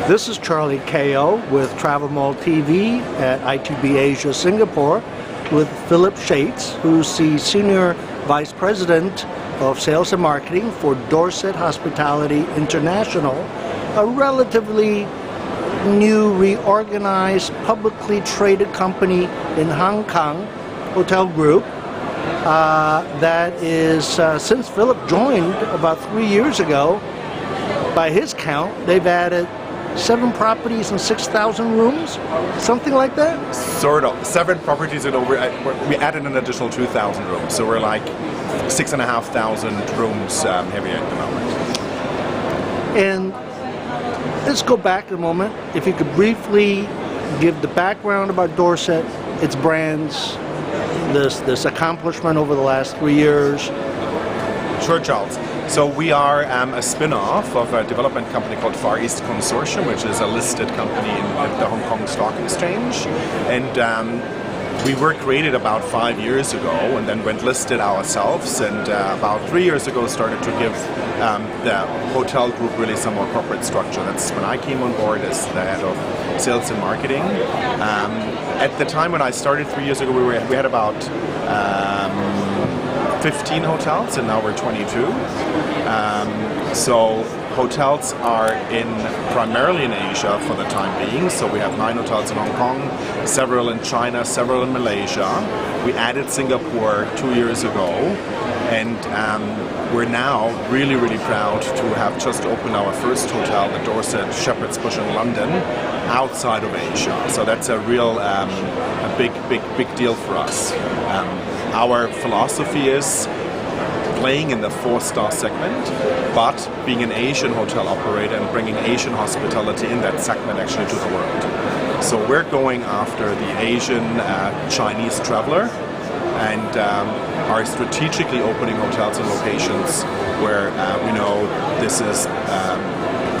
This is Charlie Ko with TravelMole TV at ITB Asia Singapore with Philip Schaetz, who's the Senior Vice President of Sales and Marketing for Dorsett Hospitality International, a relatively new, reorganized, publicly traded company in Hong Kong, hotel group, that is, since Philip joined about 3 years ago, by his count, they've added 7 properties and 6,000 rooms, something like that? Sort of. 7 properties and over. We added an additional 2,000 rooms, so we're like 6,500 rooms heavier at the moment. And let's go back a moment. If you could briefly give the background about Dorsett, its brands, this accomplishment over the last 3 years. Sure, Charles. So we are a spin-off of a development company called Far East Consortium, which is a listed company at the Hong Kong Stock Exchange. And we were created about 5 years ago and then went listed ourselves, and about 3 years ago started to give the hotel group really some more corporate structure. That's when I came on board as the head of sales and marketing. At the time when I started 3 years ago, we had about 15 hotels, and now we're 22. So hotels are primarily in Asia for the time being. So we have 9 hotels in Hong Kong, several in China, several in Malaysia. We added Singapore 2 years ago, and we're now really, really proud to have just opened our first hotel, the Dorsett Shepherd's Bush in London, outside of Asia. So that's a real a big deal for us. Our philosophy is playing in the 4-star segment, but being an Asian hotel operator and bringing Asian hospitality in that segment actually to the world. So we're going after the Asian Chinese traveler, and are strategically opening hotels in locations where we know this is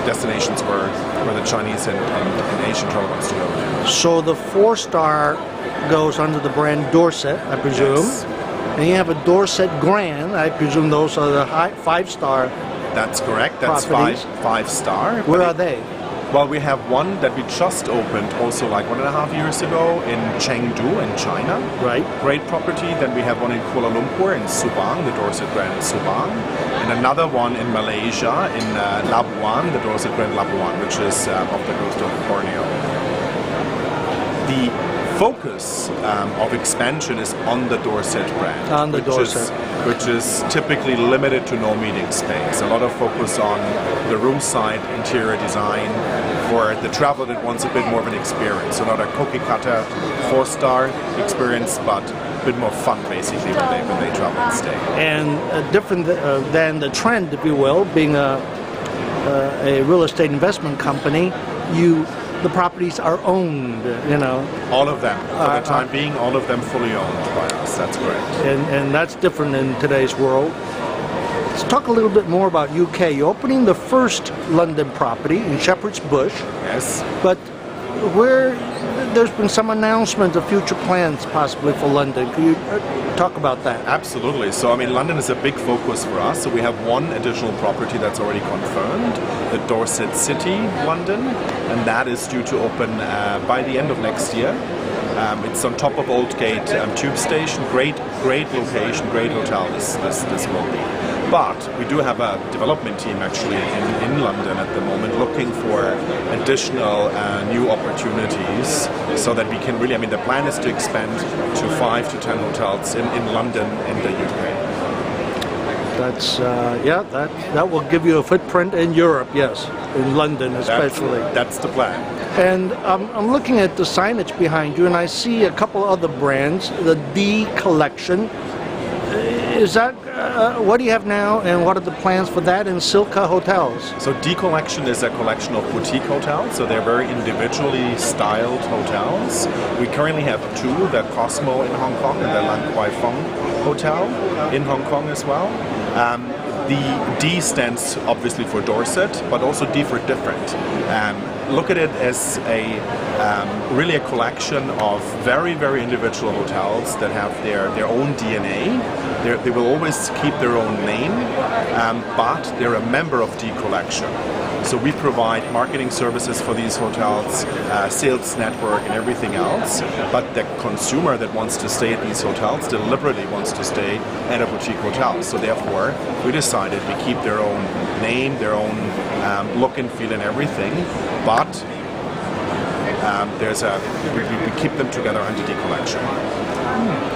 destinations where the Chinese and Asian travel wants to go. So the 4-star goes under the brand Dorsett, I presume. Yes. And you have a Dorsett Grand. I presume those are the 5-star. That's correct. That's properties. 5-star. Where are they? Well, we have one that we just opened also like 1.5 years ago in Chengdu in China. Right. Great property. Then we have one in Kuala Lumpur in Subang, the Dorsett Grand in Subang. And another one in Malaysia in Labuan, the Dorsett Grand Labuan, which is off the coast of Borneo. The focus of expansion is on the Dorsett brand, on the Dorsett, which is typically limited to no meeting space. A lot of focus on the room side interior design for the traveler that wants a bit more of an experience. So not a cookie cutter 4-star experience, but a bit more fun basically when they travel and stay. And different than the trend, if you will, being a real estate investment company, the properties are owned, you know. All of them. For the time being, all of them fully owned by us. That's correct. And that's different in today's world. Let's talk a little bit more about UK. You're opening the first London property in Shepherd's Bush. Yes. But there's been some announcement of future plans possibly for London. Can you talk about that? Absolutely. So, I mean, London is a big focus for us. So we have one additional property that's already confirmed, the Dorsett City, London, and that is due to open by the end of next year. It's on top of Oldgate Tube Station. Great location, great hotel this will be. But we do have a development team actually in London at the moment looking for additional new opportunities so that we can really, I mean, the plan is to expand to 5 to 10 hotels in London and the UK. That's, that will give you a footprint in Europe, yes, in London especially. That's the plan. And I'm looking at the signage behind you, and I see a couple other brands, the D Collection. Is that, what do you have now, and what are the plans for that in Silka Hotels? So D Collection is a collection of boutique hotels, so they're very individually styled hotels. We currently have 2, the Cosmo in Hong Kong and the Lan Kwai Fong Hotel in Hong Kong as well. The D stands obviously for Dorsett, but also D for different. Look at it as really a collection of very, very individual hotels that have their own DNA. They will always keep their own name, but they're a member of D Collection. So we provide marketing services for these hotels, sales network and everything else, but the consumer that wants to stay at these hotels deliberately wants to stay at a boutique hotel. So therefore, we decided we keep their own name, their own look and feel and everything, but we keep them together under the collection.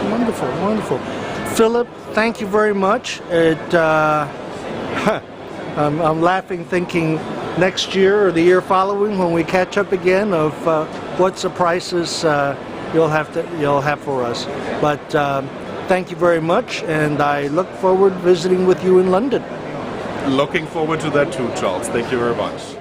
Wonderful, wonderful. Philip, thank you very much. I'm laughing thinking next year or the year following when we catch up again of what surprises you'll have for us. But thank you very much, and I look forward to visiting with you in London. Looking forward to that too, Charles. Thank you very much.